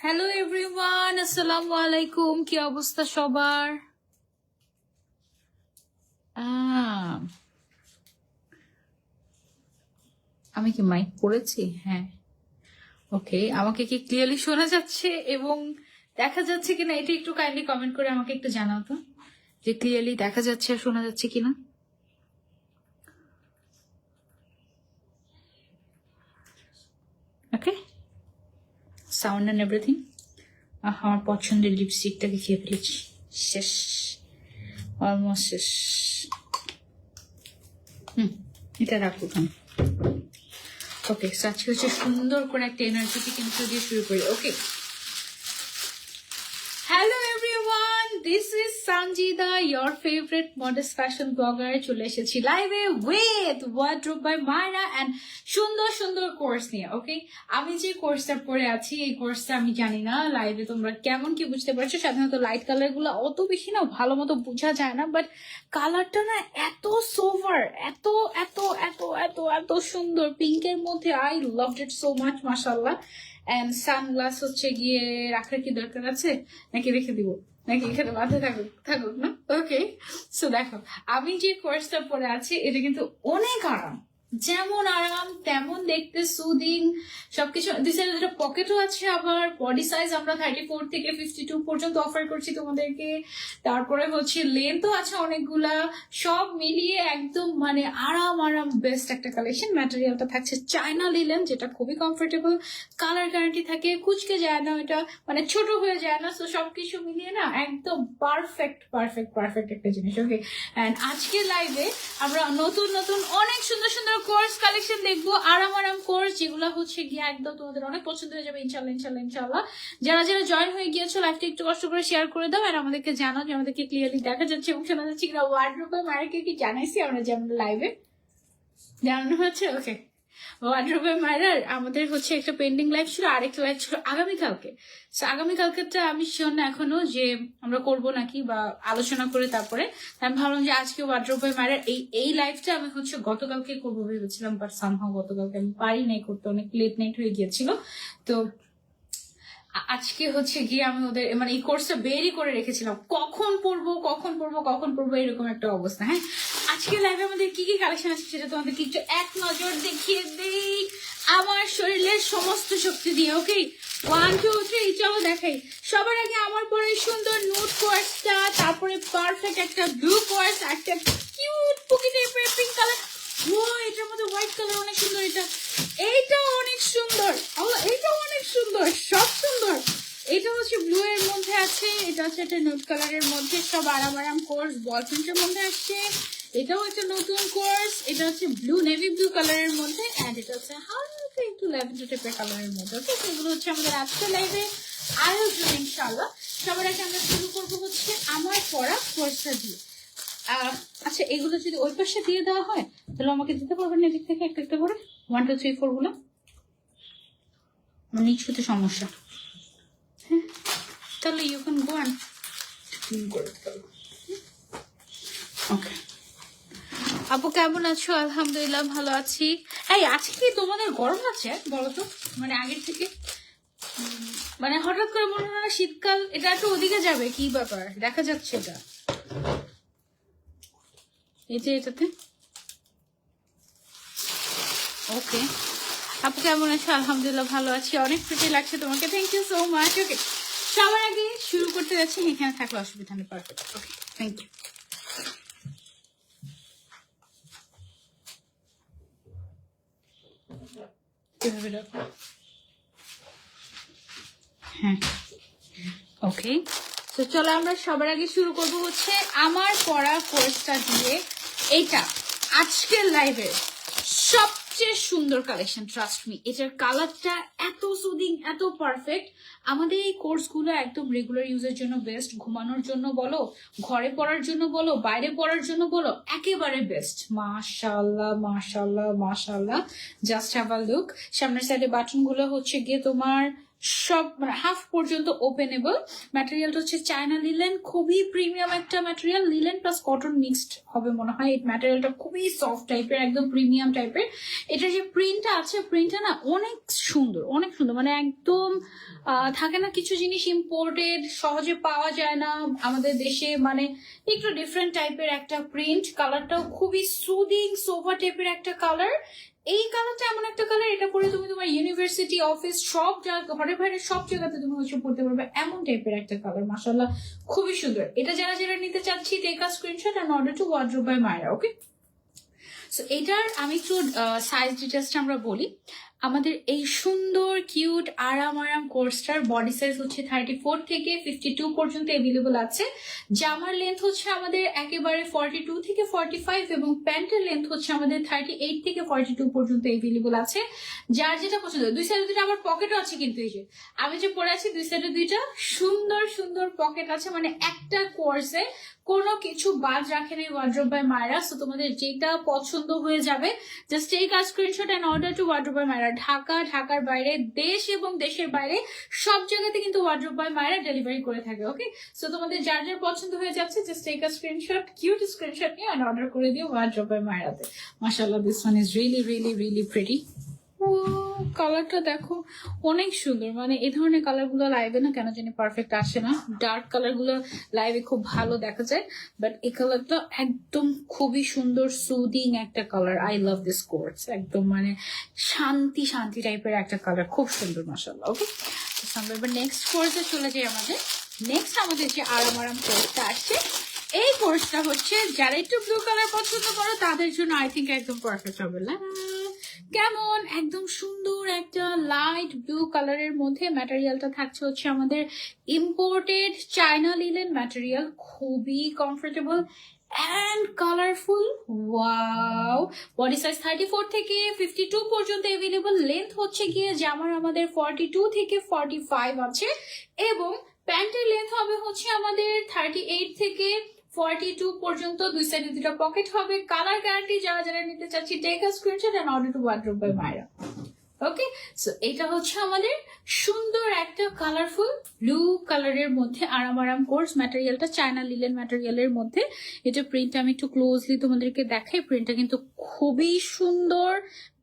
Hello everyone, আসসালামু আলাইকুম। কি অবস্থা সবার? আহ, আমি কি মাইক পড়েছি? হ্যাঁ, ওকে। আমাকে কি ক্লিয়ারলি শোনা যাচ্ছে এবং দেখা যাচ্ছে কিনা এটা একটু কাইন্ডলি কমেন্ট করে আমাকে একটু জানাও তো, যে ক্লিয়ারলি দেখা যাচ্ছে আর শোনা যাচ্ছে কিনা। ওকে, সাউন্ড এন্ড এভরিথিং। আমার পছন্দের লিপস্টিকটাকে খেয়ে ফেলেছি, শেষ, অলমোস্ট শেষ। এটা রাখবো কেন? ওকে, আজকে হচ্ছে সুন্দর করে একটা এনার্জেটিক ইন্ট্রো দিয়ে শুরু করি। Okay, hello everyone, this is Sanjida, your favorite modest fashion blogger। চলে এসেছি লাইভে with wardrobe by Mayra and সুন্দর সুন্দর কোর্স নিয়ে। ওকে, আমি যে কোর্সটা পরে আছি এই কোর্সটা আমি জানি না লাইভে তোমরা কেমন কি বুঝতে পারছো। সাধারণত লাইট কালার গুলো অত বেশি না ভালো মতো বোঝা যায় না, বাট কালারটা না এত সোভার, এত এত এত এত এত সুন্দর পিঙ্কের মধ্যে। I loved it so much, মাশাআল্লাহ। এন্ড সানগ্লাস হচ্ছে গিয়ে রাখার কি দরকার আছে, নাকি রেখে দিব, নাকি এখানে মাথায় থাকুক থাকুক না? ওকে, সো দেখো আমি যে কোর্সটা পরে আছি এটা কিন্তু অনেক আরাম, যেমন আরাম তেমন দেখতে সুদিং সবকিছু। দিসের একটা পকেটও আছে, আবার বডি সাইজ আমরা 34 থেকে 52 পর্যন্ত অফার করছি তোমাদেরকে। তারপরে হচ্ছে লেন্থও আছে অনেকগুলা, সব মিলিয়ে একদম মানে আরাম আরাম বেস্ট একটা কালেকশন। ম্যাটেরিয়ালটা থাকছে চায়না লিলেন, যেটা খুবই কমফোর্টেবল, কালার গ্যারান্টি থাকে, কুচকে যায় না, এটা মানে ছোট হয়ে যায় না। তো সবকিছু মিলিয়ে না একদম পারফেক্ট পারফেক্ট পারফেক্ট একটা জিনিস। ওকে, এন্ড আজকে লাইভে আমরা নতুন নতুন অনেক সুন্দর সুন্দর কোর্স কালেকশন দেখবো, আরাম আরাম কোর্স, যেগুলো হচ্ছে গিয়ে একদম তোমাদের অনেক পছন্দ হয়ে যাবে ইনশাল্লাহ ইনশাল্লাহ ইনশাল্লাহ। যারা যারা জয়েন হয়ে গিয়েছো লাইভটা একটু কষ্ট করে শেয়ার করে দাও, আর আমাদেরকে জানাও যে আমাদেরকে ক্লিয়ারলি দেখা যাচ্ছে এবং শোনা যাচ্ছে কিনা। ওয়ার্ড্রোবে মায়েরকে কি জানাইছি আমরা যে আমরা লাইভে জানানো হচ্ছে? ওকে, ওয়ার্ড্রোবে মায়ের আমাদের হচ্ছে একটা পেন্ডিং লাইভ ছিল, আরেকটা লাইভ ছিল আগামীকালকে। আগামীকালকেটা আমি শিওর না এখনো যে আমরা করব নাকি বা আলোচনা করে তারপরে আমি ভাবলাম যে আজকে ওয়ার্ড্রোবে মায়ের এই লাইভটা আমি হচ্ছে গতকালকে করবো ভেবেছিলাম, বাট সামহাও গতকালকে আমি পারি নাই করতে, অনেক লেট নাইট হয়ে গিয়েছিল। তো আজকে হচ্ছে গিয়ে আমি ওদের মানে এই কোর্সটা বেরই করে রেখেছিলাম, কখন পড়বো কখন পড়বো কখন পড়বো এরকম একটা অবস্থা। হ্যাঁ, আজকে লাইভে আমাদের কি কি কালেকশন আছে সেটা তোমাদেরকে একটু এক নজর দেখিয়ে দেই আমার শরীরের সমস্ত শক্তি দিয়ে। ওকে, 1 2 3 চলো দেখাই। সবার আগে আমার পরে সুন্দর নুট কোর্সটা, তারপরে পারফেক্ট একটা ব্লু কোর্স, একটা কিউট পুকি টাইপের পিঙ্ক কালার। ও, এটার মধ্যে হোয়াইট কালার অনেক সুন্দর, এইটাও অনেক সুন্দর, এইটাও অনেক সুন্দর, সব সুন্দর। এটা হচ্ছে ব্লু এর মধ্যে আছে, এটা হচ্ছে একটা নুট কালারের মধ্যে, সব আরাম আরাম কোর্স বল প্রিন্টের মধ্যে আসছে। এটাও একটা নতুন কোর্স, এটা হচ্ছে ব্লু নেভি ব্লু কালারের মধ্যে, এন্ড এটা হচ্ছে হালকা একটু ল্যাভেন্ডার টাইপের কালারের মধ্যে। ওকে, সেগুলো হচ্ছে আমাদের আজকে লাইভে আয়োজন ইনশাআল্লাহ। সবার আগে আমরা শুরু করবো হচ্ছে আমার পড়া কোর্সটা দিয়ে। আচ্ছা, এগুলো যদি ওই পাশে দিয়ে দেওয়া হয় তাহলে আমাকে দিতে পারবেন এদিক থেকে একটা একটা করে 1 2 3 4 গুলো? নিচ হতে সমস্যা। হ্যাঁ, তাহলে you can go and clean করে দিতে পারবো। ওকে, আপু কেমন আছো? আলহামদুলিল্লাহ ভালো আছি। এই আজকে কি তোমাদের গরম আছে বলো তো? মানে আগের থেকে মানে হঠাৎ করে মনে হয় শীতকাল, এটা একটু ওদিকে যাবে, কি ব্যাপার দেখা যাচ্ছে এটা? এই যে এটাতে। ওকে, আপু কেমন আছো? আলহামদুলিল্লাহ ভালো আছি, অনেক প্রিটি লাগছে তোমাকে, থ্যাংক ইউ সো মাচ। ওকে, সবার আগে শুরু করতে যাচ্ছি, এখানে থাকলে অসুবিধা নেই, পারফেক্ট। Okay, thank you. কিভাবে রাখবো? হ্যাঁ, ওকে। তো চলো আমরা সবার আগে শুরু করব হচ্ছে আমার পড়া কোর্সটা দিয়ে। এইটা আজকের লাইভে সবচেয়ে সুন্দর কালেকশন, ট্রাস্ট মি। এটার কালারটা এত সুদিং, এত পারফেক্ট। আমাদের এই কোর্সগুলো একদম রেগুলার ইউজের জন্য বেস্ট, ঘুমানোর জন্য বলো, ঘরে পড়ার জন্য বলো, বাইরে পড়ার জন্য বলো, একেবারে বেস্ট। মাশাআল্লাহ মাশাআল্লাহ মাশাআল্লাহ, জাস্ট হ্যাভ আ লুক। সামনের সাইডে বাটন গুলো হচ্ছে গিয়ে তোমার সব মানে হাফ পর্যন্ত ওপেনেবল। ম্যাটেরিয়ালটা হচ্ছে চায়না লিলেন, খুবই প্রিমিয়াম একটা material, linen plus cotton mixed হবে মনে হয়। এই ম্যাটেরিয়ালটা খুবই সফট টাইপের, একদম প্রিমিয়াম টাইপের। এটার যে প্রিন্টটা আছে, প্রিন্টটা না অনেক সুন্দর, অনেক সুন্দর, মানে একদম থাকে না কিছু জিনিস ইম্পোর্টেড সহজে পাওয়া যায় না আমাদের দেশে, মানে একটু ডিফারেন্ট টাইপের একটা প্রিন্ট। কালারটাও খুবই সুদিং সোফা টাইপের একটা কালার। এই কালারটা এমন একটা কালার, এটা পরে তুমি তোমার ইউনিভার্সিটি, অফিস, সব জায়গা, ঘরে বাইরে সব জায়গাতে তুমি হচ্ছে পড়তে পারবে, এমন টাইপের একটা কালার। মাশাআল্লাহ খুবই সুন্দর। এটা যারা যারা নিতে চাচ্ছি, take a screenshot and order to wardrobe by Mayra. Okay, so এটার আমি একটু সাইজ ডিটেলসটা আমরা বলি। আমাদের এই সুন্দর কিউট আরাম কোর্সটার বডি সাইজ হচ্ছে 34 থেকে 52 পর্যন্ত এভেলেবল আছে। জামার লেন্থ হচ্ছে আমাদের একেবারে 42 থেকে 45 এবং প্যান্টের লেন্থ হচ্ছে আমাদের 38 থেকে 42 পর্যন্ত এভেলেবল আছে। যার যেটা পছন্দ। দুই সাইডে দুইটা আবার পকেটও আছে, কিন্তু এই যে আমি যে পরে আছি দুই সাইডে দুইটা সুন্দর সুন্দর পকেট আছে, মানে একটা কোর্সে কোনো কিছু বাদ রাখেনি ওয়ার্ডরোব বাই মায়রা। সো তোমাদের যেটা পছন্দ হয়ে যাবে, just take a screenshot and order to wardrobe by Mayra. Dhaka, ঢাকার বাইরে, দেশ এবং দেশের বাইরে সব জায়গাতে কিন্তু ওয়ার্ডরোব বাই মায়রা ডেলিভারি করে থাকে। ওকে, সো তোমাদের যার যার পছন্দ হয়ে যাচ্ছে, just take a screenshot, cute screenshot নিয়ে এন্ড অর্ডার করে দিও ওয়ার্ডরোব বাই মায়রাতে। মাশাআল্লাহ, this one is really really really pretty. কালারটা দেখো অনেক সুন্দর, মানে এই ধরনের কালার গুলো লাইভে না কেন জানি পারফেক্ট আসে না। ডার্ক কালার গুলো লাইভে খুব ভালো দেখা যায়, বাট এই কালারটা একদম খুবই সুন্দর, সুদিং একটা colour. I love this course, একদম মানে শান্তি শান্তি টাইপের একটা কালার, খুব সুন্দর মাশাআল্লাহ। ওকে, আমরা এবার নেক্সট কোর্সে চলে যাই। আমাদের যে আরাম কোর্সটা আসছে, এই কোর্সটা হচ্ছে যারা একটু ব্লু কালার পছন্দ করো তাদের জন্য আই থিঙ্ক একদম পারফেক্ট হবে। কেমন একদম সুন্দর একটা লাইট ব্লু কালারের মধ্যে ম্যাটেরিয়ালটা থাকছে হচ্ছে আমাদের ইম্পোর্টেড চায়না লিলেন ম্যাটেরিয়াল, খুবই comfortable and colorful. Wow, body size 34 থেকে 52 পর্যন্ত अवेलेबल। লেন্থ হচ্ছে গিয়ে জামার আমাদের 42 থেকে 45 আছে এবং প্যান্টের লেন্থ হবে হচ্ছে আমাদের 38 থেকে 42 পর্যন্ত। দুই সাইডে দুটো পকেট হবে। কালার গ্যারান্টি, যারা যারা নিতে চাচ্ছি take a screenshot and order to wardrobe by Mayra. Okay, so এটা হচ্ছে আমাদের সুন্দর একটা কালারফুল ব্লু কালারের মধ্যে আরাম কোর্স। ম্যাটেরিয়ালটা চায়না লিলেন ম্যাটেরিয়ালের মধ্যে। এটা প্রিন্ট আমি একটু ক্লোজলি তোমাদেরকে দেখাই। প্রিন্টটা কিন্তু খুবই সুন্দর,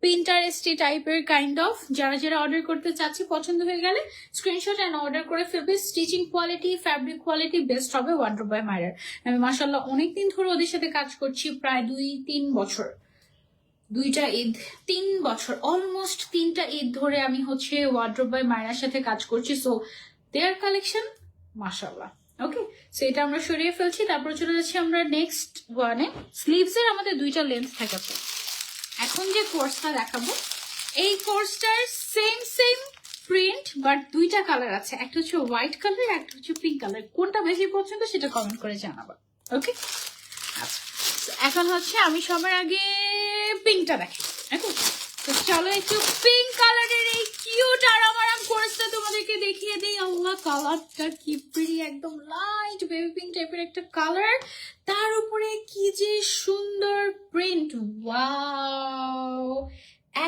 পিন্টারেস্টি টাইপের কাইন্ড অফ। যারা যারা অর্ডার করতে চাচ্ছি, পছন্দ হয়ে গেলে স্ক্রিনশট এন্ড অর্ডার করে ফেলবে। Stitching quality, fabric quality best হবে ওয়ার্ডরোব বাই মায়রার। আমি মাশাআল্লাহ অনেকদিন ধরে ওদের সাথে কাজ করছি, প্রায় 2-3 বছর, 2টা ঈদ, 3 বছর, অলমোস্ট 3টা ঈদ ধরে আমি হচ্ছে ওয়ার্ডরোব বাই মায়রার সাথে কাজ করছি। সো দেয়ার কালেকশন মাশাআল্লাহ। ওকে, সো এটা আমরা সরিয়ে ফেলছি। তারপর চলে যাচ্ছি আমরা নেক্সট ওয়ানে। স্লিভস এর আমাদের 2টা লেন্থ থাকে। এখন যে কোর্সটা দেখাবো, এই কোর্সটার সেম প্রিন্ট বাট 2টা কালার আছে। একটা হচ্ছে হোয়াইট কালার, একটা হচ্ছে পিঙ্ক কালার। কোনটা বেশি পছন্দ সেটা কমেন্ট করে জানাবা। ওকে, আচ্ছা এখন হচ্ছে আমি সবার আগে পিঙ্কটা দেখি। তো চলো একটু পিঙ্ক কালারের এই কিউট আরাম কোর্সটা তোমাদেরকে দেখিয়ে দিই। আল্লাহ, কালারটা কি প্রিটি, একদম লাইট বেবি পিঙ্ক টাইপের একটা কালার, তার উপরে কি যে সুন্দর প্রিন্ট। ওয়াও,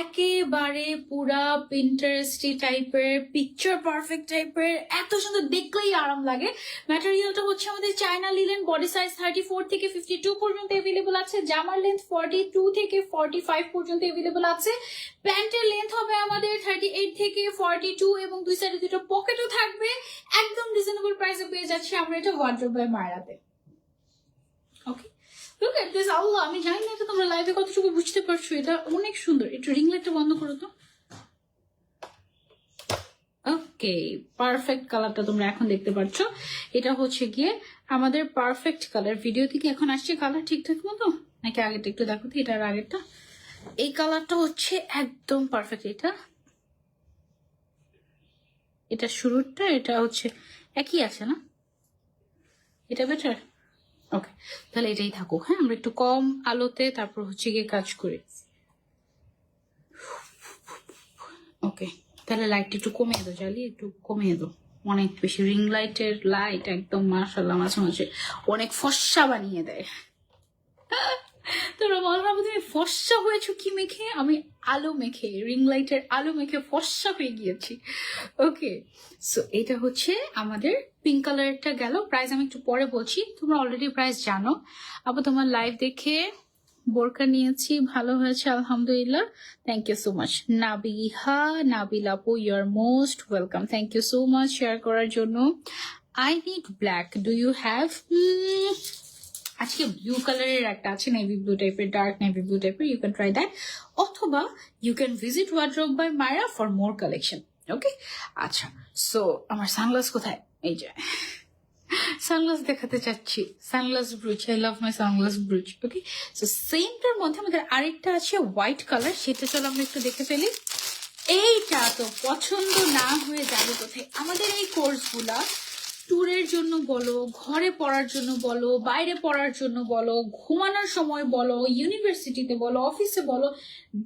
একেবারে পুরা পিন্টারেস্টি টাইপের, পিকচার পারফেক্ট টাইপের, এত সুন্দর, দেখলেই আরাম লাগে। ম্যাটেরিয়ালটা হচ্ছে আমাদের চায়না লিলেন। বডি সাইজ 34 থেকে 52 পর্যন্ত अवेलेबल আছে। জামার লেন্থ 42 থেকে 45 পর্যন্ত अवेलेबल আছে। প্যান্টের লেন্থ হবে আমাদের 38 থেকে 42 এবং দুই সাইডে দুটো পকেটও থাকবে। একদম রিজনেবল প্রাইসে পেয়ে যাচ্ছি আমরা এটা ওয়ার্ডরোব বাই মায়রাতে। Okay, look at this. Allah, আমি জানি না এটা তোমরা লাইভে কতটুকু বুঝতে পারছো। এটা অনেক সুন্দর। একটু রিং লাইটটা বন্ধ করো তো। ওকে, পারফেক্ট কালারটা তোমরা এখন দেখতে পাচ্ছ। এটা হচ্ছে গিয়ে আমাদের পারফেক্ট কালার। ভিডিও থেকে এখন আসছে কালার ঠিকঠাক মতো নাকি আগেরটা একটু দেখো তো। এটার আগেরটা, এই কালারটা হচ্ছে একদম পারফেক্ট। এটা শুরুরটা, এটা হচ্ছে একই আছে না, এটা বেটার। ওকে, তাহলে এটাই থাকুক। হ্যাঁ, আমরা একটু কম আলোতে তারপর হচ্ছে গিয়ে কাজ করি। ওকে, তাহলে লাইটটা একটু কমিয়ে দাও, জ্বালিয়ে একটু কমিয়ে দাও। অনেক বেশি রিং লাইটের লাইট একদম মাশাআল্লাহ মাঝে মাঝে অনেক ফর্সা বানিয়ে দেয়। তোমরা বলবো তুমি ফর্সা হয়েছো কি মেখে, আমি আলো মেখে, রিং লাইটের আলো মেখে ফর্সা হয়ে গিয়েছি। ওকে, সো এটা হচ্ছে আমাদের পিঙ্ক কালারটা গেল। প্রাইস আমি একটু পরে বলছি, তোমরা অলরেডি প্রাইস জানো। আবার তোমার লাইভ দেখে বোরকা নিয়েছি, ভালো হয়েছে আলহামদুলিল্লাহ, thank you so much. Nabil আপু, you are most welcome, thank you so much share করার জন্য। I need black, do you have? আজকে ব্লু কালারের একটা আছে, নেভি ব্লু টাইপের, ডার্ক নেভি ব্লু টাইপের, ইউ ক্যান ট্রাই দ্যাট, অথবা you can visit wardrobe by Mayra for more collection. Okay, আচ্ছা, সো আমার সানগ্লাস কোথায়? এই যে সানগ্লাস দেখাতে চাচ্ছি, sunglass brooch, I love my sunglass brooch. Okay, so সেমটার মধ্যে আমাদের আরেকটা আছে হোয়াইট কালার, সেটা চলো আমরা একটু দেখে ফেলি। এইটা তো পছন্দ না হয়ে যাবে কোথায়? আমাদের এই কোর্সগুলা ট্যুরের জন্য বলো, ঘরে পড়ার জন্য বলো, বাইরে পড়ার জন্য বলো, ঘুমানোর সময় বলো, ইউনিভার্সিটিতে বলো, অফিসে বলো,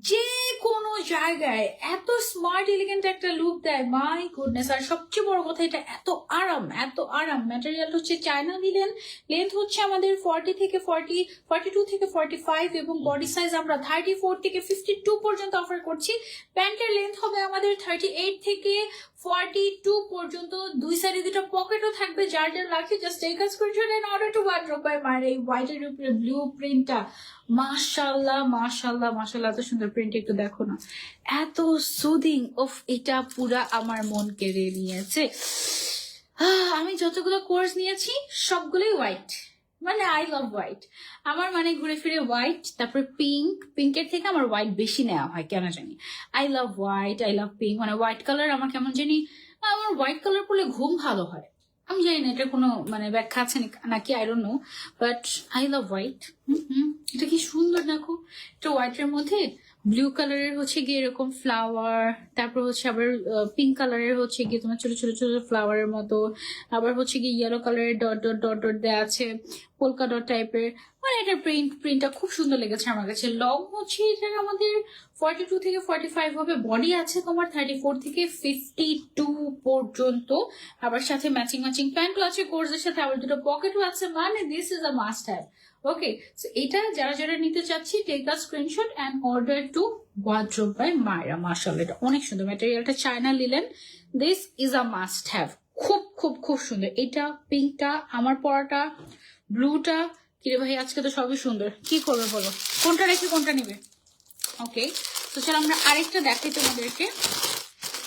যে কোনো জায়গায় এত স্মার্ট এলিগেন্ট একটা লুক দেয়, মাই গুডনেস। আর সবচেয়ে বড় কথা, এটা এত আরাম, এত আরাম। ম্যাটেরিয়াল হচ্ছে চায়না লিনেন, লেন্থ হচ্ছে আমাদের 42 থেকে 45, এবং বডি সাইজ আমরা 34 থেকে 52 পর্যন্ত অফার করছি। প্যান্টের লেন্থ হবে আমাদের 38 থেকে 42 পর্যন্ত, দুই সাইডে দুটো পকেটও থাকবে। যার যার লাগছে just take a screenshot and order to wardrobe by Mayra. এই হোয়াইটের উপরে ব্লু প্রিন্টটা, মাশাআল্লাহ মাশাআল্লাহ মাশাআল্লাহ, এত সুন্দর প্রিন্ট, একটু দেখো না, এত সুদিং। ওফ, এটা পুরা আমার মন কেড়ে নিয়েছে। আমি যতগুলো কোর্স নিয়েছি সবগুলোই হোয়াইট, মানে আই লাভ হোয়াইট। আমার মানে ঘুরে ফিরে হোয়াইট, তারপরে পিঙ্ক, পিঙ্কের থেকে আমার হোয়াইট বেশি নেওয়া হয় কেন জানি। I love white, I love pink, মানে হোয়াইট কালার আমার কেমন জানি, আমার হোয়াইট কালার পরলে ঘুম ভালো হয়। আমি জানি না এটা কোনো মানে ব্যাখ্যা আছে নাকি, I don't know, but I love white. এটা কি সুন্দর দেখো, এটা হোয়াইটের মধ্যে ব্লু কালারের হচ্ছে গিয়ে এরকম ফ্লাওয়ার, তারপর হচ্ছে আবার পিঙ্ক কালারের হচ্ছে গিয়ে তোমার ছোট ছোট ছোট ফ্লাওয়ারের মতো, আবার হচ্ছে গিয়ে ইয়েলো কালারের ডট ডট ডট ডট দেওয়া আছে, পোলকা ডট টাইপের। মানে এটার প্রিন্টটা খুব সুন্দর লেগেছে আমার কাছে। লং হচ্ছে এটার আমাদের 42 থেকে 45 হবে, বডি আছে তোমার 34 থেকে 52 পর্যন্ত, আবার সাথে ম্যাচিং ম্যাচিং প্যান্টও আছে কোর্সের সাথে, আবার দুটো পকেটও আছে, মানে this is a must have. Okay, so এটা যারা যারা নিতে চাচ্ছি, take a screenshot and order to wardrobe by Mayra. মাশাআল্লাহ, এটা অনেক সুন্দর, ম্যাটেরিয়ালটা China linen, this is a must have, খুব খুব খুব সুন্দর। এটা পিঙ্কটা, আমার পরাটা ব্লুটা, কিরে ভাই আজকে তো সবই সুন্দর, কি করবে বলো, কোনটা রেখে কোনটা নিবে? ওকে, তো চলো আমরা আরেকটা দেখাই তোমাদেরকে।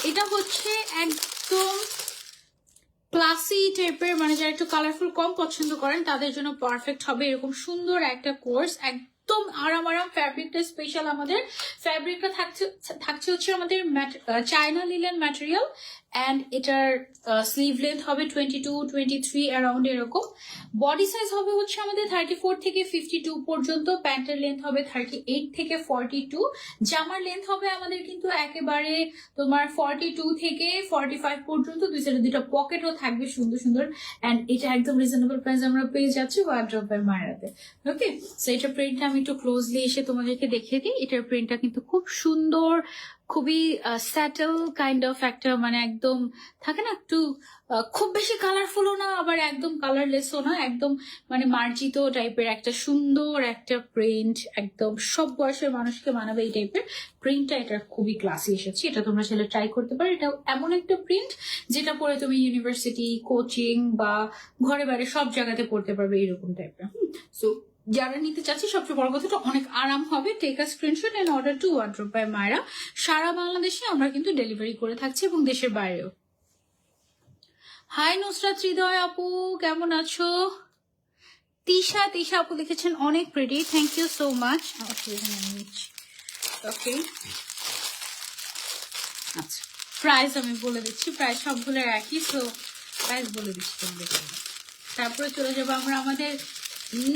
এটা হচ্ছে একদম ক্লাসি টাইপের, মানে যারা একটু কালারফুল কম পছন্দ করেন তাদের জন্য পারফেক্ট হবে। এরকম সুন্দর একটা কোর্স, একদম আরাম আরাম। ফ্যাব্রিকটা স্পেশাল, আমাদের ফ্যাব্রিকটা থাকছে হচ্ছে আমাদের চায়না লিনেন ম্যাটেরিয়াল, অ্যান্ড এটার স্লিভ লেন্থ হবে 22, 23 অ্যারাউন্ড এরকম। বডি সাইজ হবে হচ্ছে আমাদের 34 থেকে 52 পর্যন্ত, প্যান্টের লেন্থ হবে 38 থেকে 42, জামার লেন্থ হবে আমাদের কিন্তু একেবারে তোমার 42 থেকে 45 পর্যন্ত, দুই সাইডে দুটো পকেটও থাকবে সুন্দর সুন্দর। অ্যান্ড এটা একদম রিজনেবল প্রাইস আমরা পেয়ে যাচ্ছি ওয়ার্ড্রোব বাই মায়রাতে। ওকে, সো এটার প্রিন্টটা আমি একটু ক্লোজলি এসে তোমাদেরকে দেখিয়ে দিই। এটার প্রিন্টটা কিন্তু খুব সুন্দর, খুবই স্যাটেল কাইন্ড অফ একটা, মানে একদম থাকে না একটু খুব বেশি কালারফুলও না, আবার একদম কালারলেসও না, একদম মানে মার্জিত টাইপের একটা সুন্দর একটা প্রিন্ট, একদম সব বয়সের মানুষকে মানাবে এই টাইপের প্রিন্টটা। এটা খুবই ক্লাসি এসেছে, এটা তোমরা চাইলে ট্রাই করতে পারো। এটা এমন একটা প্রিন্ট যেটা পরে তুমি ইউনিভার্সিটি, কোচিং বা ঘরে বাইরে সব জায়গাতে পড়তে পারবে, এরকম টাইপের। সো যারা নিতে চাচ্ছি, সবচেয়ে বড় কথাটা অনেক আরাম হবে। Take a screenshot and order to wardrobe by Mayra. সারা বাংলাদেশে আমরা কিন্তু ডেলিভারি করে থাকছি, এবং দেশের বাইরেও। হাই নুসরাত হৃদয় আপু, কেমন আছো? তিশা আপু লিখেছেন অনেক pretty, thank you so much. Okay, আচ্ছা, প্রাইস আমি বলে দিচ্ছি, প্রাইস সবগুলো একই, সো প্রাইস বলে দিচ্ছি তোমাদের। তারপরে চলে যাবো আমরা আমাদের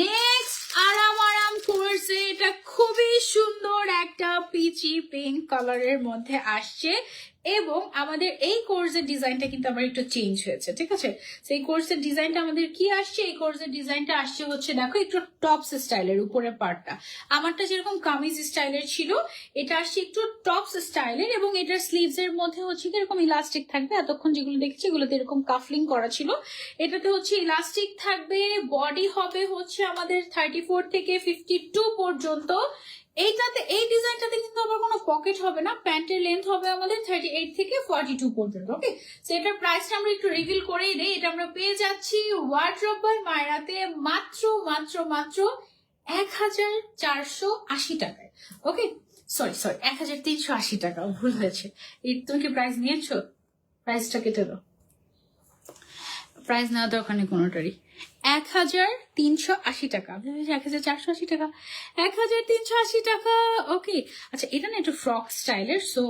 নেক্সট আরাম কোর্সে। এটা খুবই সুন্দর একটা পিচি পিঙ্ক কালারের মধ্যে আসছে। এবং আমাদের এই কোর্সের ডিজাইনটা কিন্তু আবার একটু চেঞ্জ হয়েছে, ঠিক আছে? সেই কোর্সের ডিজাইনটা আমাদের কি আসছে, এই কোর্সের ডিজাইনটা আসছে হচ্ছে দেখো একটু টপস স্টাইলের উপরের পার্টটা। আমারটা যেরকম কামিজ স্টাইলের ছিল, এটা আসছে একটু টপস স্টাইলের, এবং এটার স্লিভস এর মধ্যে হচ্ছে এরকম ইলাস্টিক থাকবে। এতক্ষণ যেগুলো দেখেছি এগুলোতে এরকম কাফলিং করা ছিল, এটাতে হচ্ছে ইলাস্টিক থাকবে। বডি হবে হচ্ছে আমাদের 34 থেকে 52 পর্যন্ত। এইটাতে এই ডিজাইনটাতে কিন্তু আবার কোনো পকেট হবে না। প্যান্টের লেন্থ হবে আমাদের 38 থেকে 42 পর্যন্ত। ওকে, সো এটার প্রাইসটা আমরা একটু রিভিল করেই দেই। এটা আমরা পেয়ে যাচ্ছি ওয়ার্ড্রব বাই মায়রাতে মাত্র মাত্র মাত্র 1480 টাকায়। ওকে, সরি 1380 টাকা, ভুল হয়েছে। তুমি কি প্রাইস নিয়েছো? প্রাইসটা কেটে দাও, প্রাইস নেওয়া দরকার নেই কোনোটারই। 1380 টাকা, 1480 টাকা, 1380 টাকা। ওকে, আচ্ছা এটা না একটু ফ্রক স্টাইলের, সো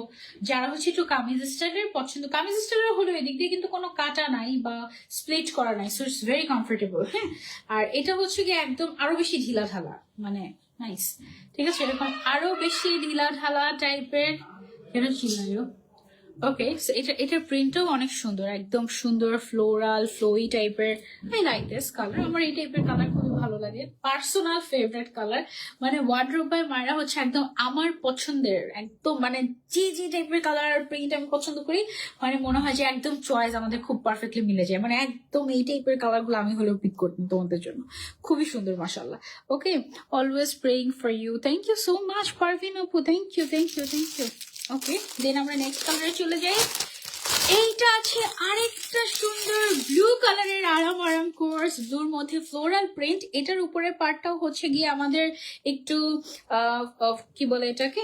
যারা হচ্ছে একটু কামিজ স্টাইলের পছন্দ, কামিজ স্টাইলের হলো এদিক দিয়ে কিন্তু কোনো কাটা নাই বা স্প্লিট করা নাই, সো ইটস ভেরি কমফোর্টেবল। হ্যাঁ, আর এটা হচ্ছে কি একদম আরো বেশি ঢিলা ঢালা, মানে নাইস, ঠিক আছে, এরকম আরো বেশি ঢিলা ঢালা টাইপের। এটা চিনাইও। ওকে, সো এটার প্রিন্টও অনেক সুন্দর, একদম সুন্দর ফ্লোরাল ফ্লোই টাইপের। আই লাইক দিস কালার, আমার এই টাইপের কালার খুবই ভালো লাগে, পার্সোনাল ফেভারিট কালার। মানে ওয়ার্ড্রোব বাই মায়রা হচ্ছে একদম আমার পছন্দের, একদম মানে যে টাইপের কালার প্রিন্ট আমি পছন্দ করি, মানে মনে হয় যে একদম চয়েস আমাদের খুব পারফেক্টলি মিলে যায়। মানে একদম এই টাইপের কালারগুলো আমি হলেও পিক করতাম তোমাদের জন্য। খুবই সুন্দর, মাশাআল্লাহ। Okay, always praying for you. Thank you so much Parvin আপু, thank you thank you thank you. Okay, then আমরা নেক্সট কালারে চলে যাই। এইটা আছে আরেকটা সুন্দর ব্লু কালারের আরাম আরাম কোর্স, ব্লুর মধ্যে ফ্লোরাল প্রিন্ট। এটার উপরের পার্টটাও হচ্ছে গিয়ে আমাদের একটু কি বলে এটাকে,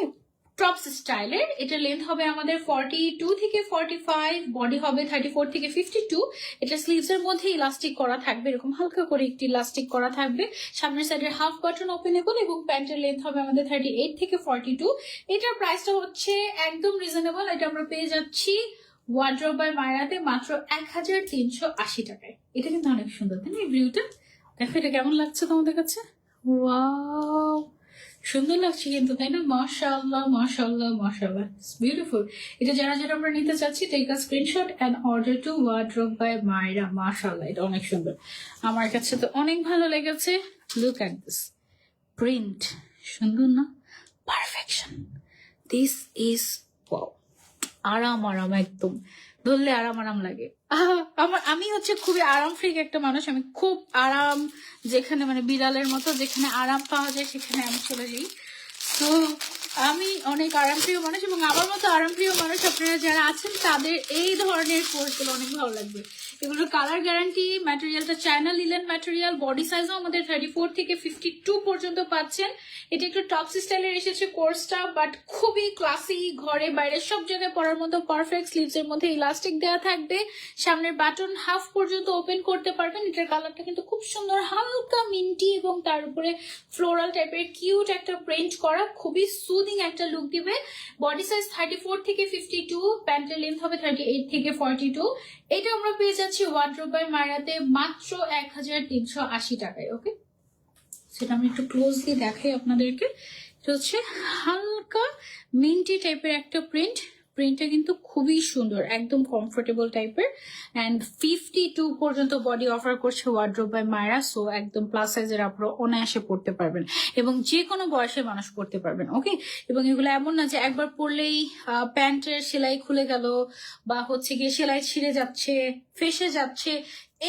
টপস স্টাইলের। এটা লেন্থ হবে আমাদের 42 থেকে 45, বডি হবে 34 থেকে 52। এটা স্লিভস এর মধ্যে ইলাস্টিক করা থাকবে, এরকম হালকা করে একটি ইলাস্টিক করা থাকবে। সামনের সাইডের হাফ বাটন ওপেনেবল, এবং প্যান্টের লেন্থ হবে আমাদের 38 থেকে 42। এটার প্রাইসটা হচ্ছে একদম রিজনেবল। এটা আমরা পেয়ে যাচ্ছি ওয়ার্ড্রোব বাই মায়রাতে মাত্র 1380 টাকায়। এটা কিন্তু অনেক সুন্দর, তাই না? এই ভিউটা দেখো, এটা কেমন লাগছে তোমাদের কাছে? ওয়াও, সুন্দর লাগছে কিন্তু, তাই না? মাশাআল্লাহ মাশাআল্লাহ মাশাআল্লাহ, ইটস বিউটিফুল। এটা যারা আমরা নিতে চাচ্ছি, take a screenshot and order to wardrobe by Mayra. মাশাআল্লাহ, এটা অনেক সুন্দর, আমার কাছে তো অনেক ভালো লেগেছে। লুক এট দিস প্রিন্ট, সুন্দর না? Perfection, this is wow. আরাম আরাম, একদম ধরলে আরাম আরাম লাগে। আমি হচ্ছে খুবই আরাম ফ্রিক একটা মানুষ। আমি খুব আরাম, যেখানে মানে বিড়ালের মতো যেখানে আরাম পাওয়া যায় সেখানে আমি চলে যাই। তো আমি অনেক আরামপ্রিয় মানুষ, এবং আমার মতো আরামপ্রিয় মানুষ আপনারা যারা আছেন তাদের এই ধরনের কোর্সগুলো অনেক ভালো লাগবে। এগুলোর কালার গ্যারান্টি, ম্যাটেরিয়ালটা চায়না লিলেন ম্যাটেরিয়াল, বডি সাইজও আমাদের 34 থেকে 52 পর্যন্ত পাচ্ছেন। এটা একটু টপ স্টাইলের এসেছে কোর্সটা, বাট খুবই ক্লাসি, ঘরে বাইরে সব জায়গায় পরার মতো পারফেক্ট। স্লিভস এর মধ্যে ইলাস্টিক দেওয়া থাকবে, সামনের বাটন হাফ পর্যন্ত ওপেন করতে পারবেন। এটার কালারটা কিন্তু খুব সুন্দর, হালকা মিন্টি, এবং তার উপরে ফ্লোরাল টাইপের কিউট একটা প্রিন্ট করা, খুবই সুদিং একটা লুক দিবে। বডি সাইজ 34 থেকে 52, প্যান্টের লেন্থ হবে 38 থেকে 42। এটা আমরা পেয়ে যাচ্ছি ওয়ার্ড্রোব বাই মায়রাতে মাত্র 1380 টাকায়। ওকে, সেটা আমি একটু ক্লোজলি দেখাই আপনাদেরকে। এটা হচ্ছে হালকা মিন্টি টাইপের একটা প্রিন্টটা কিন্তু খুবই সুন্দর, একদম কমফোর্টেবল টাইপের। অ্যান্ড 52 পর্যন্ত বডি অফার করছে ওয়ার্ড্রোব বাই মায়রা, সো একদম প্লাস সাইজের আপনারা অনায়াসে পড়তে পারবেন, এবং যে কোনো বয়সের মানুষ পড়তে পারবেন। ওকে, এবং এগুলো এমন না যে একবার পরলেই প্যান্টের সেলাই খুলে গেল, বা হচ্ছে গিয়ে সেলাই ছিঁড়ে যাচ্ছে, ফেসে যাচ্ছে,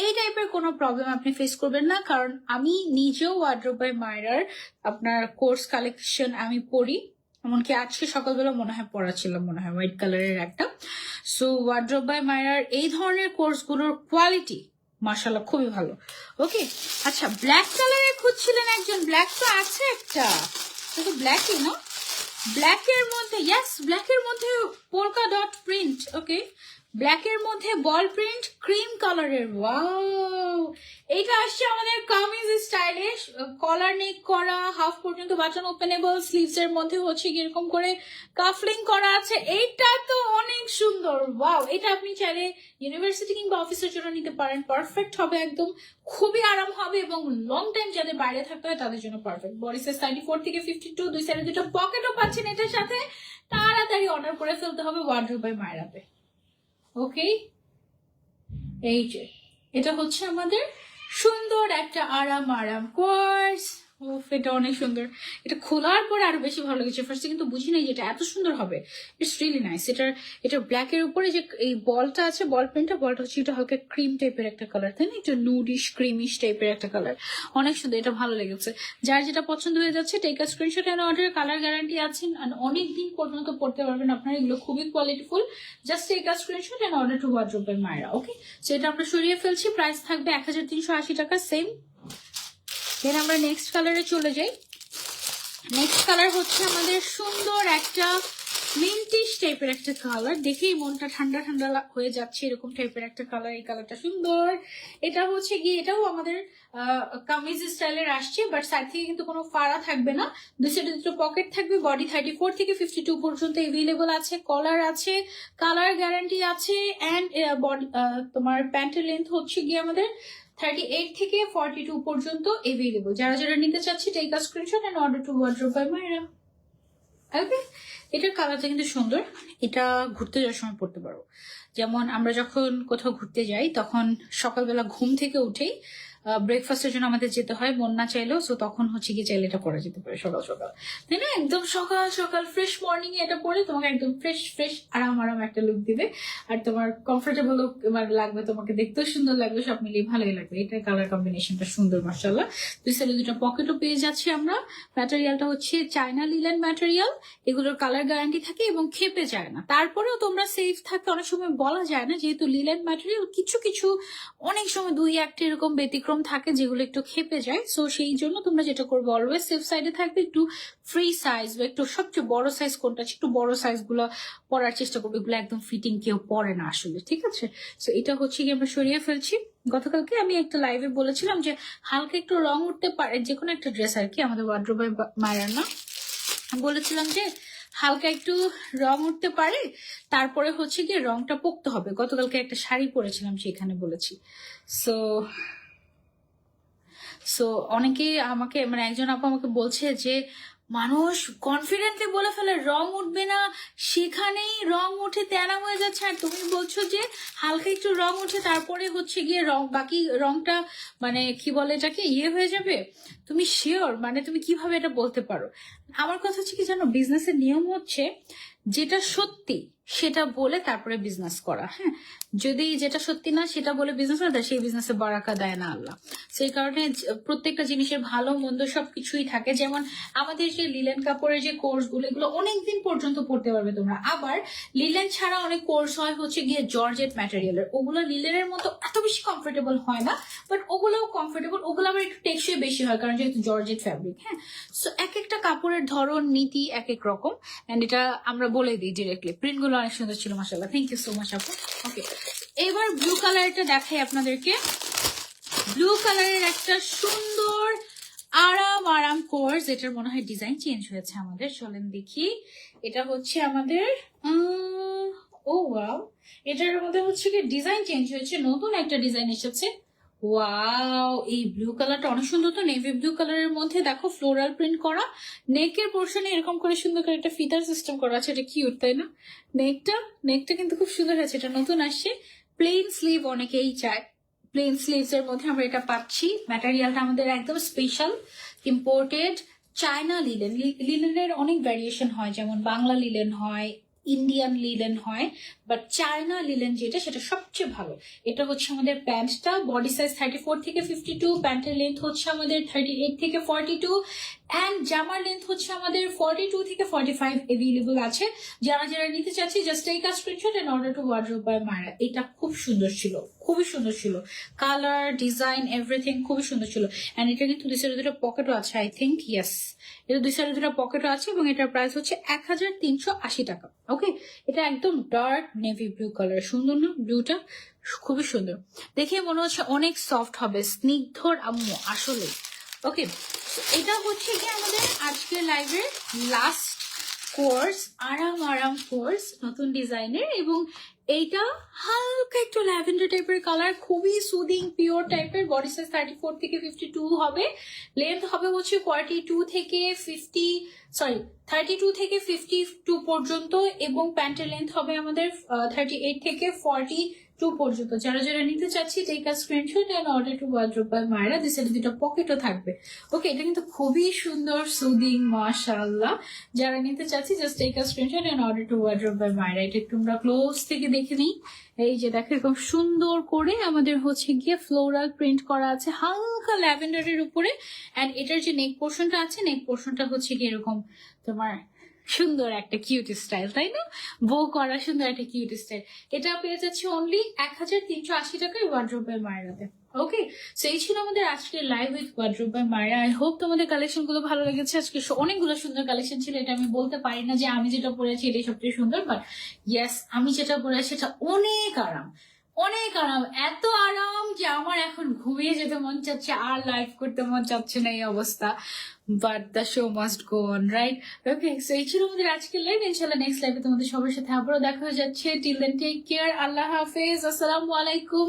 এই টাইপের কোনো প্রবলেম আপনি ফেস করবেন না। কারণ আমি নিজেও ওয়ার্ড্রোব বাই মায়রার আপনার কোর্স কালেকশন আমি পড়ি, এমনকি আজকে সকালবেলা মনে হয় পড়া ছিল, মনে হয় হোয়াইট কালারের একটা। সো ওয়ার্ড্রোব বাই মায়রার এই ধরনের কোর্সগুলোর কোয়ালিটি মাশাআল্লাহ খুবই ভালো। ওকে, আচ্ছা ব্ল্যাক কালারের খুঁজছিলেন একজন, ব্ল্যাক তো আছে একটা, শুধু ব্ল্যাকই না, ব্ল্যাকের মধ্যে, ইয়েস ব্ল্যাকের মধ্যে পোলকা ডট প্রিন্ট। ওকে, ব্ল্যাকের মধ্যে বল প্রিন্ট, ক্রিম কালারের। ওয়াও, এটা আসছে আমাদের কামিজ স্টাইলে, কলার নেক করা, হাফ পর্যন্ত বাটন ওপেনেবল, স্লিভস এর মধ্যে হচ্ছে এরকম করে কাফলিং করা আছে। এইটা তো অনেক সুন্দর। ওয়াও, এটা আপনি চাইলে ইউনিভার্সিটি কিংবা অফিসের জন্য নিতে পারেন, পারফেক্ট হবে একদম, খুবই আরাম হবে, এবং লং টাইম যাদের বাইরে থাকতে হয় তাদের জন্য পারফেক্ট। বডি সাইজ 34 থেকে 52, দুই সাইডে দুটো পকেটও পাচ্ছেন এটার সাথে। তাড়াতাড়ি অর্ডার করে ফেলতে হবে ওয়ার্ড্রোব বাই মায়রাতে। ওকে, এই যে এটা হচ্ছে আমাদের সুন্দর একটা আরাম কোর্স। এটা অনেক সুন্দর, এটা খোলার পরে আরো বেশি ভালো লেগেছে। ফার্স্টে কিন্তু বুঝি নাই যে এটা এত সুন্দর হবে। It's really nice. এটা ব্ল্যাক এর উপরে যে এই বলটা আছে, বল প্রিন্টটা, বলটা হচ্ছে এটা হালকা ক্রিম টাইপের একটা কালার, তাই না? এটা নুডিশ ক্রিমিশ টাইপের একটা কালার, অনেক সুন্দর, এটা ভালো লেগেছে। যার যেটা পছন্দ হয়ে যাচ্ছে take a screenshot and order. Colour guarantee আছে, অনেক দিন পর্যন্ত পড়তে পারবেন আপনারা, এগুলো খুবই কোয়ালিটিফুল। Just take a screenshot and order to wardrobe by Mayra. Okay, so এটা আমরা সরিয়ে ফেলছি, প্রাইস থাকবে 1380 টাকা সেম। দেন আমরা নেক্সট কালারে চলে যাই। নেক্সট কালার হচ্ছে আমাদের সুন্দর একটা মিন্টিশ টাইপের একটা কালার, দেখেই মনটা ঠান্ডা ঠান্ডা হয়ে যাচ্ছে, এরকম টাইপের একটা কালার। এই কালারটা সুন্দর। এটা হচ্ছে গিয়ে এটাও আমাদের কামিজ স্টাইলের আসছে, বাট সাইড থেকে কিন্তু কোনো ফাড়া থাকবে না। দুই সাইডে দুটো পকেট থাকবে। বডি 34 থেকে 52 পর্যন্ত এভেলেবল আছে। কলার আছে, কালার গ্যারান্টি আছে। অ্যান্ড বডি তোমার প্যান্টের লেন্থ হচ্ছে গিয়ে আমাদের 38 থেকে 42 পর্যন্ত এভেলেবল। যারা যারা নিতে চাচ্ছে take a screenshot and order to wardrobe by Mayra. Okay, এটার কালারটা কিন্তু সুন্দর। এটা ঘুরতে যাওয়ার সময় পড়তে পারো। যেমন আমরা যখন কোথাও ঘুরতে যাই তখন সকালবেলা ঘুম থেকে উঠেই ব্রেকফাস্টের জন্য আমাদের যেতে হয়, মন না চাইলেও। সো তখন হচ্ছে কি চাইলে এটা পরা যেতে পারে সকাল সকাল, তাই না? একদম সকাল সকাল ফ্রেশ মর্নিং এ এটা পরে তোমাকে একদম ফ্রেশ আরাম একটা লুক দিবে। আর তোমার কমফোর্টেবল লাগবে, তোমাকে দেখতেও সুন্দর লাগবে, সব মিলিয়ে ভালোই লাগবে। এটা কালার কম্বিনেশনটা সুন্দর মাশাআল্লাহ। দুই সাইডে দুটো পকেটও পেয়ে যাচ্ছি আমরা। ম্যাটেরিয়ালটা হচ্ছে চায়না লিলেন ম্যাটেরিয়াল। এগুলোর কালার গ্যারান্টি থাকে এবং খেপে যায় না। তারপরেও তোমরা সেফ থাকতে অনেক সময় বলা যায় না, যেহেতু লিলেন ম্যাটেরিয়াল কিছু অনেক সময় দুই একটা এরকম ব্যতিক্রম থাকে যেগুলো একটু খেপে যায়। সো সেই জন্য তোমরা যেটা করবে, অলওয়েজ সেফ সাইডে থাকবে। একটু ফ্রি সাইজ বা একটু সবচেয়ে বড় সাইজ কোনটা আছে, একটু বড় সাইজ গুলো পরার চেষ্টা করবে। এগুলো একদম ফিটিং কেউ পরে না আসলে, ঠিক আছে? সো এটা হচ্ছে কি আমরা সরিয়ে ফেলছি। গতকালকে আমি একটা লাইভে বলেছিলাম যে হালকা একটু রং উঠতে পারে যে কোনো একটা ড্রেস আর কি, আমাদের ওয়ার্ড্রোব বাই মায়রার না, বলেছিলাম যে হালকা একটু রং উঠতে পারে, তারপরে হচ্ছে গিয়ে রংটা পোক্ত হবে। গতকালকে একটা শাড়ি পরেছিলাম, সেখানে বলেছি। সো অনেকে আমাকে, মানে একজন আপু আমাকে বলছে যে মানুষ কনফিডেন্টলি বলে ফেলে রং উঠবে না, সেখানেই রং উঠে তেনা হয়ে যাচ্ছে। আর তুমি বলছো যে হালকা একটু রং উঠে তারপরে হচ্ছে গিয়ে বাকি রংটা মানে কি বলে এটাকে হয়ে যাবে। তুমি শিওর? মানে তুমি কিভাবে এটা বলতে পারো? আমার কথা হচ্ছে কি জানো, বিজনেসের নিয়ম হচ্ছে যেটা সত্যি সেটা বলে তারপরে বিজনেস করা। হ্যাঁ, যদি যেটা সত্যি না সেটা বলে বিজনেস করা, সেই বিজনেসে বারাকা দেয় না আল্লাহ। সেই কারণে প্রত্যেকটা জিনিসের ভালো মন্দ সবকিছুই থাকে। যেমন আমাদের যে লিলেন কাপড়ের যে কোর্স গুলো, এগুলো অনেকদিন পর্যন্ত পড়তে পারবে তোমরা। আবার লিলেন ছাড়া অনেক কোর্স হয় হচ্ছে গিয়ে জর্জেট ম্যাটেরিয়ালের, ওগুলো লিলেনের মতো এত বেশি কমফোর্টেবল হয় না, বাট ওগুলোও কমফোর্টেবল। ওগুলো আবার একটু টেকসই বেশি হয়, কারণ যেহেতু জর্জেট ফ্যাব্রিক। হ্যাঁ, সো এক একটা কাপড়ের ধরন নীতি এক এক রকম। এন্ড এটা আমরা বলে দিই ডিরেক্টলি। প্রিন্ট গুলো অনেক সুন্দর ছিল মাশাআল্লাহ। থ্যাংক ইউ সো মাচ আপু। ওকে, এবার ব্লু কালারটা দেখাই আপনাদেরকে। ব্লু কালারের একটা সুন্দর আরাম কোর্স, এটার মনে হয় ডিজাইন চেঞ্জ হয়েছে আমাদের, চলেন দেখি। এটা হচ্ছে আমাদের ও ওয়াও, এটার মধ্যে হচ্ছে কি ডিজাইন চেঞ্জ হয়েছে, নতুন একটা ডিজাইন এসেছে। ওয়াও, এই ব্লু কালারটা অনেক সুন্দর। তো নেভি ব্লু কালারের মধ্যে দেখো ফ্লোরাল প্রিন্ট করা, নেকের পোর্শনে এরকম করে সুন্দর করে একটা ফিতার সিস্টেম করা আছে। এটা কিউট, তাই না? নেকটা কিন্তু খুব সুন্দর হয়েছে, এটা নতুন আসছে। প্লেন স্লিভ অনেকেই চায়, প্লেন স্লিভস এর মধ্যে আমরা এটা পাচ্ছি। ম্যাটেরিয়ালটা আমাদের একদম স্পেশাল ইম্পোর্টেড চায়না লিলেন। লিলেনের অনেক ভ্যারিয়েশন হয়, যেমন বাংলা লিলেন হয়, ইন্ডিয়ান লিলেন হয়, বাট চায়না লিলেন যেটা সেটা সবচেয়ে ভালো। এটা হচ্ছে আমাদের প্যান্টটা, বডি সাইজ 34 থেকে 52, প্যান্টের লেন্থ হচ্ছে আমাদের 38 থেকে 42, অ্যান্ড জামার লেন্থ হচ্ছে আমাদের 42 থেকে 45 এভেলেবল আছে। যারা যারা নিতে চাচ্ছি just take a screenshot and order to wardrobe by Mayra. এটা খুব সুন্দর ছিল, খুবই সুন্দর ছিল, কালার ডিজাইন এভরিথিং খুবই সুন্দর ছিল। অ্যান্ড এটা কিন্তু দুই সাইডে দুটো পকেটও আছে, আই থিঙ্ক, ইয়েস, এটা দুই সাইডে দুটো পকেটও আছে এবং এটার প্রাইস হচ্ছে 1380 টাকা। ওকে, এটা একদম ডার্ক নেভি ব্লু কালার, সুন্দর না? ব্লুটা খুবই সুন্দর, দেখে মনে হচ্ছে অনেক সফট হবে, স্নিগ্ধর আম্মু আসলে। ওকে, এটা হচ্ছে কি আমাদের আজকের লাইভের লাস্ট কোর্স, আরাম কোর্স, নতুন ডিজাইনের। এবং এইটা হালকা একটু ল্যাভেন্ডার টাইপের কালার, খুবই সুদিং পিওর টাইপের। বডি সাইজ 34 থেকে 52 হবে, লেন্থ হবে হচ্ছে 42 থেকে 50, সরি 32 থেকে 52 পর্যন্ত এবং প্যান্টের লেন্থ হবে আমাদের 38 থেকে 42 পর্যন্ত। যারা যারা নিতে চাচ্ছি take a screenshot and order to wardrobe by Mayra. This এর দুটো পকেটও থাকবে। ওকে, এটা কিন্তু খুবই সুন্দর, সুদিং, মাশাআল্লাহ। যারা নিতে চাচ্ছি just take a screenshot and order to wardrobe by Mayra. এটা তোমরা ক্লোজ থেকে দেখে নিই। এই যে দেখো এরকম সুন্দর করে আমাদের হচ্ছে গিয়ে ফ্লোরাল প্রিন্ট করা আছে হালকা ল্যাভেন্ডারের উপরে। এন্ড এটার যে নেক পোর্শনটা আছে, নেক পোর্শনটা হচ্ছে গিয়ে এরকম তোমার সুন্দর একটা কিউট স্টাইল, তাই না? বো করা সুন্দর একটা কিউট স্টাইল। এটা পেয়ে যাচ্ছে অনলি 1380 টাকায় ওয়ার্ড্রোব বাই মায়রাতে। ওকে, সো এই ছিল আমাদের আজকের live with wardrobe by Mayra. I hope তোমাদের কালেকশন গুলো ভালো লেগেছে। আজকে অনেকগুলো সুন্দর কালেকশন ছিল। এটা আমি বলতে পারি না যে আমি যেটা পরেছি এটাই সবচেয়ে সুন্দর, বাট ইয়েস, আমি যেটা পরেছি সেটা অনেক আরাম, অনেক আরাম, এত আরাম যে আমার এখন ঘুমিয়ে যেতে মন চাচ্ছে, আর লাইভ করতে মন চাচ্ছে না এই অবস্থা। But the show must go on, right? Okay, so এই ছিল আমাদের আজকের লাইভ। ইনশাল্লাহ নেক্সট লাইভে তোমাদের সবার সাথে আবারও দেখা হয়ে যাচ্ছে। টিল দেন টেক কেয়ার, আল্লাহ হাফেজ, আসসালামু আলাইকুম।